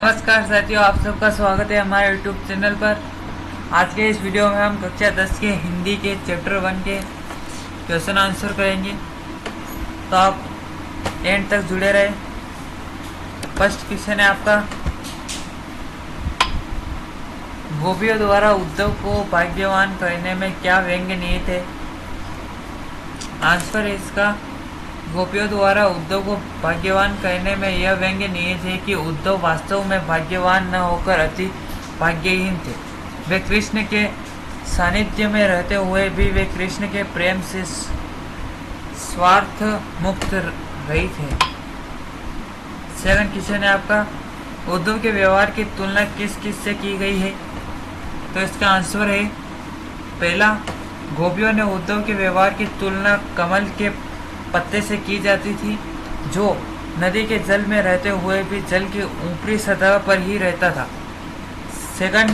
नमस्कार साथियों, आप सबका स्वागत है हमारे YouTube चैनल पर। आज के इस वीडियो में हम कक्षा 10 के हिंदी के चैप्टर 1 के क्वेश्चन आंसर करेंगे, तो आप एंड तक जुड़े रहे। फर्स्ट क्वेश्चन है आपका, गोपियों द्वारा उद्धव को भाग्यवान कहने में क्या व्यंग्य निहित है? आंसर है इसका, गोपियों द्वारा उद्धव को भाग्यवान कहने में यह व्यंग्य निहित है कि उद्धव वास्तव में भाग्यवान न होकर अति भाग्यहीन थे। वे कृष्ण के सानिध्य में रहते हुए भी वे कृष्ण के प्रेम से स्वार्थ मुक्त रही थे। सेकंड क्वेश्चन है आपका, उद्धव के व्यवहार की तुलना किस किस से की गई है? तो इसका आंसर है, पहला, गोपियों ने उद्धव के व्यवहार की तुलना कमल के पत्ते से की जाती थी, जो नदी के जल में रहते हुए भी जल की ऊपरी सतह पर ही रहता था। सेकंड,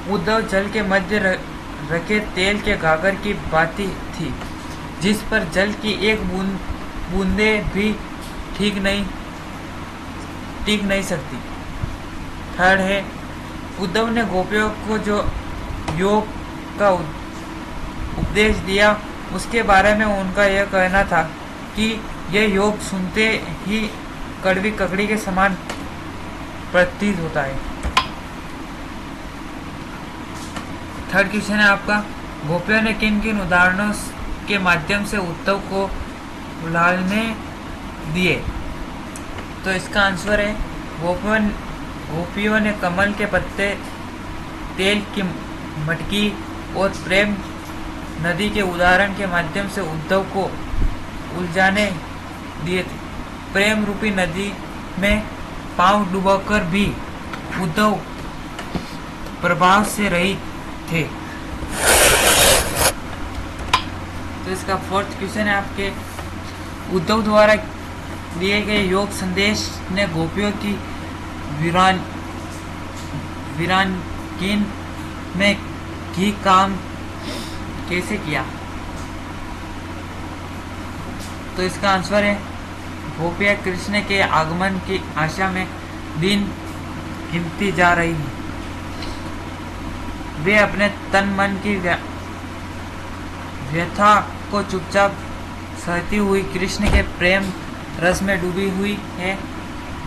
उद्धव जल के मध्य रखे तेल के गागर की बाती थी, जिस पर जल की एक बूंदे भी टिक नहीं सकती। थर्ड है, उद्धव ने गोपियों को जो योग का उपदेश दिया उसके बारे में उनका यह कहना था कि यह योग सुनते ही कड़वी ककड़ी के समान प्रतीत होता है। थर्ड क्वेश्चन है आपका, गोपियों ने किन किन उदाहरणों के माध्यम से उद्धव को उलाहने दिए? तो इसका आंसर है, गोपियों ने कमल के पत्ते, तेल की मटकी और प्रेम नदी के उदाहरण के माध्यम से उद्धव को उलझाने दिए थे। प्रेम रूपी नदी में पांव डुबाकर भी उद्धव प्रभाव से रही थे। तो इसका फोर्थ क्वेश्चन है आपके, उद्धव द्वारा दिए गए योग संदेश ने गोपियों की वीरांगीन में की काम कैसे किया? तो इसका आंसर है, गोपियां कृष्ण के आगमन की आशा में दिन गिनती जा रही हैं। वे अपने तन मन की व्यथा को चुपचाप सहती हुई कृष्ण के प्रेम रस में डूबी हुई है।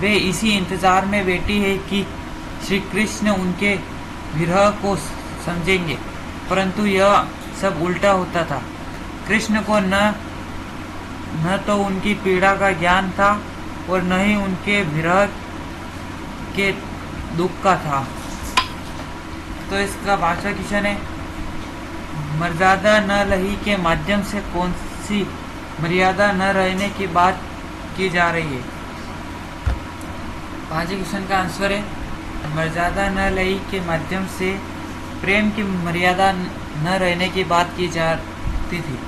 वे इसी इंतजार में बैठी है कि श्री कृष्ण उनके विरह को समझेंगे, परंतु यह सब उल्टा होता था। कृष्ण को न तो उनकी पीड़ा का ज्ञान था और न ही उनके विरह के दुख का था। तो इसका भाषा क्वेश्चन है, मर्यादा न रही के माध्यम से कौन सी मर्यादा न रहने की बात की जा रही है? पांचवें क्वेश्चन का आंसर है, मर्यादा न रही के माध्यम से प्रेम की मर्यादा न रहने की बात की जाती थी।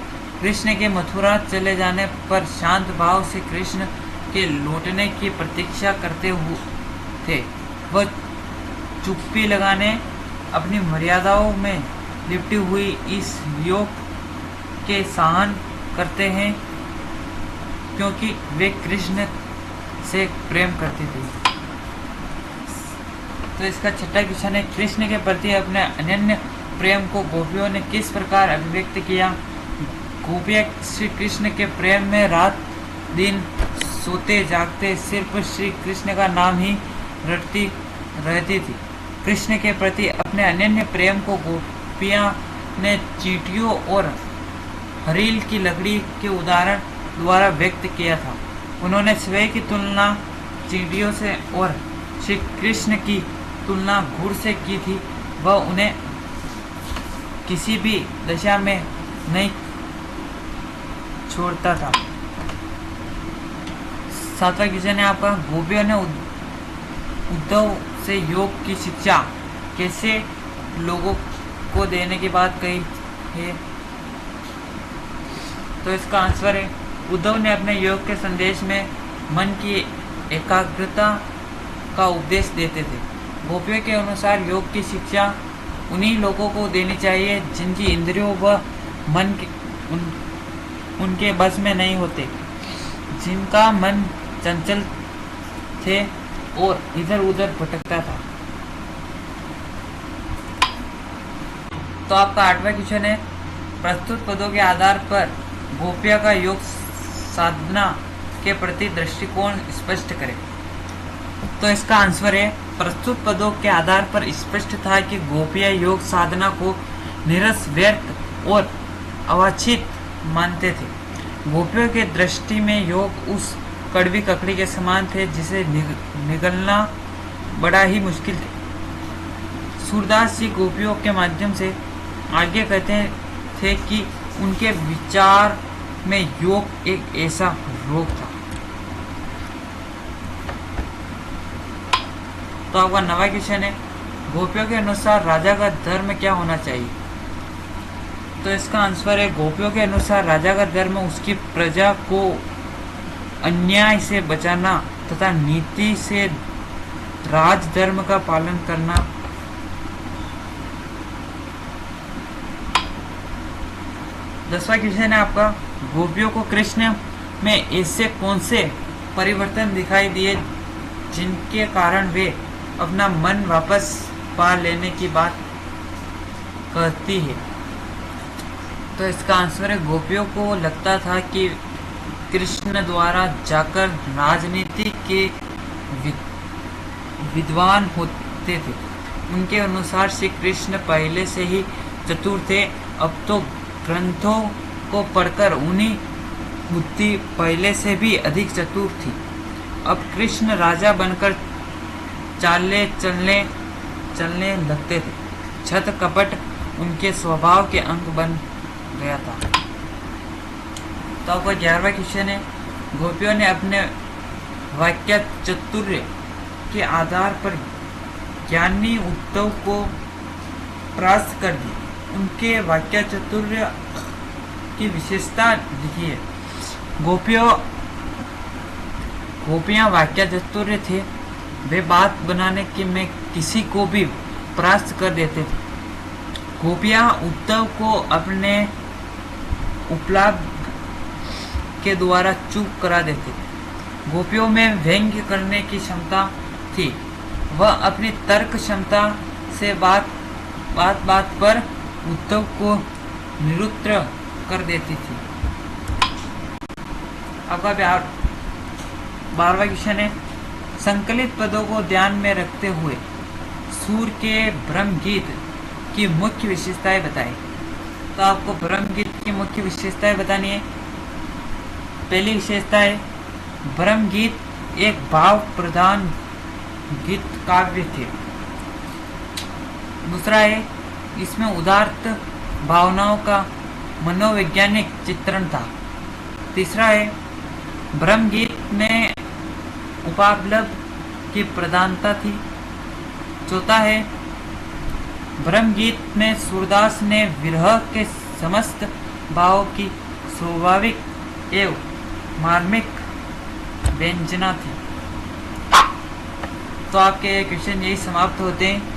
कृष्ण के मथुरा चले जाने पर शांत भाव से कृष्ण के लौटने की प्रतीक्षा करते हुए थे। वह चुप्पी लगाने अपनी मर्यादाओं में लिपटी हुई इस योग के सहन करते हैं, क्योंकि वे कृष्ण से प्रेम करते थे। तो इसका छठा क्वेश्चन है, कृष्ण के प्रति अपने अनन्य प्रेम को गोपियों ने किस प्रकार अभिव्यक्त किया? गोपियां श्री कृष्ण के प्रेम में रात दिन सोते जागते सिर्फ श्री कृष्ण का नाम ही रटती रहती थी। कृष्ण के प्रति अपने अनन्य प्रेम को गोपियां ने चींटियों और हरील की लकड़ी के उदाहरण द्वारा व्यक्त किया था। उन्होंने स्वयं की तुलना चींटियों से और श्री कृष्ण की तुलना घुड़ से की थी। वह उन्हें किसी भी दशा में नहीं छोड़ता था। सातवां क्वेश्चन है आपका, गोपियों ने उद्धव से योग की शिक्षा कैसे लोगों को देने की बात कही है? तो इसका आंसर है, उद्धव ने अपने योग के संदेश में मन की एकाग्रता का उपदेश देते थे। गोपियों के अनुसार योग की शिक्षा उन्हीं लोगों को देनी चाहिए जिनकी इंद्रियों व मन उनके बस में नहीं होते, जिनका मन चंचल थे और इधर उधर भटकता था। तो आपका 8वां क्वेश्चन है, प्रस्तुत पदों के आधार पर गोपिया का योग साधना के प्रति दृष्टिकोण स्पष्ट करें। तो इसका आंसर है, प्रस्तुत पदों के आधार पर स्पष्ट था कि गोपिया योग साधना को निरस, व्यर्थ और अवांछित मानते थे। गोपियों के दृष्टि में योग उस कड़वी ककड़ी के समान थे जिसे निगलना बड़ा ही मुश्किल थे। सूरदास जी गोपियों के माध्यम से आगे कहते थे कि उनके विचार में योग एक ऐसा रोग था। तो आपका 9वां क्वेश्चन है, गोपियों के अनुसार राजा का धर्म क्या होना चाहिए। तो इसका आंसर है, गोपियों के अनुसार राजा का धर्म उसकी प्रजा को अन्याय से बचाना तथा नीति से राजधर्म का पालन करना। 10वां क्वेश्चन है आपका, गोपियों को कृष्ण में ऐसे कौन से परिवर्तन दिखाई दिए जिनके कारण वे अपना मन वापस पा लेने की बात कहती है। तो इसका आंसर है, गोपियों को लगता था कि कृष्ण द्वारा जाकर राजनीति के विद्वान होते थे। उनके अनुसार श्री कृष्ण पहले से ही चतुर थे, अब तो ग्रंथों को पढ़कर उन्हीं बुद्धि पहले से भी अधिक चतुर थी। अब कृष्ण राजा बनकर चलने लगते थे। छत कपट उनके स्वभाव के अंग बन गया था। तो आपका 11वां क्वेश्चन है, गोपियों ने अपने वाक्य चातुर्य के आधार पर ज्ञानी उद्धव को परास्त कर दी। उनके वाक्य चातुर्य की विशेषता लिखी है। गोपियां वाक्य चातुर्य थे, वे बात बनाने के में किसी को भी परास्त कर देते थे। गोपियां उद्धव को अपने उपलाभ के द्वारा चुप करा देते थे। गोपियों में व्यंग्य करने की क्षमता थी। वह अपनी तर्क क्षमता से बात पर उद्धव को निरुत्तर कर देती थी। आपका 12वां क्वेश्चन है, संकलित पदों को ध्यान में रखते हुए सूर के ब्रह्म गीत की मुख्य विशेषताएं बताएं। तो आपको ब्रह्म गीत की मुख्य विशेषताएं बतानी है। पहली विशेषता है, ब्रह्म गीत एक भाव प्रधान गीत काव्य थे। दूसरा है, इसमें उदात्त भावनाओं का मनोवैज्ञानिक चित्रण था। तीसरा है, ब्रह्म गीत में उपालब्ध की प्रधानता थी। चौथा है, ब्रह्म गीत में सूरदास ने विरह के समस्त भावों की स्वाभाविक एवं मार्मिक व्यंजना थी। तो आपके क्वेश्चन यही समाप्त होते हैं।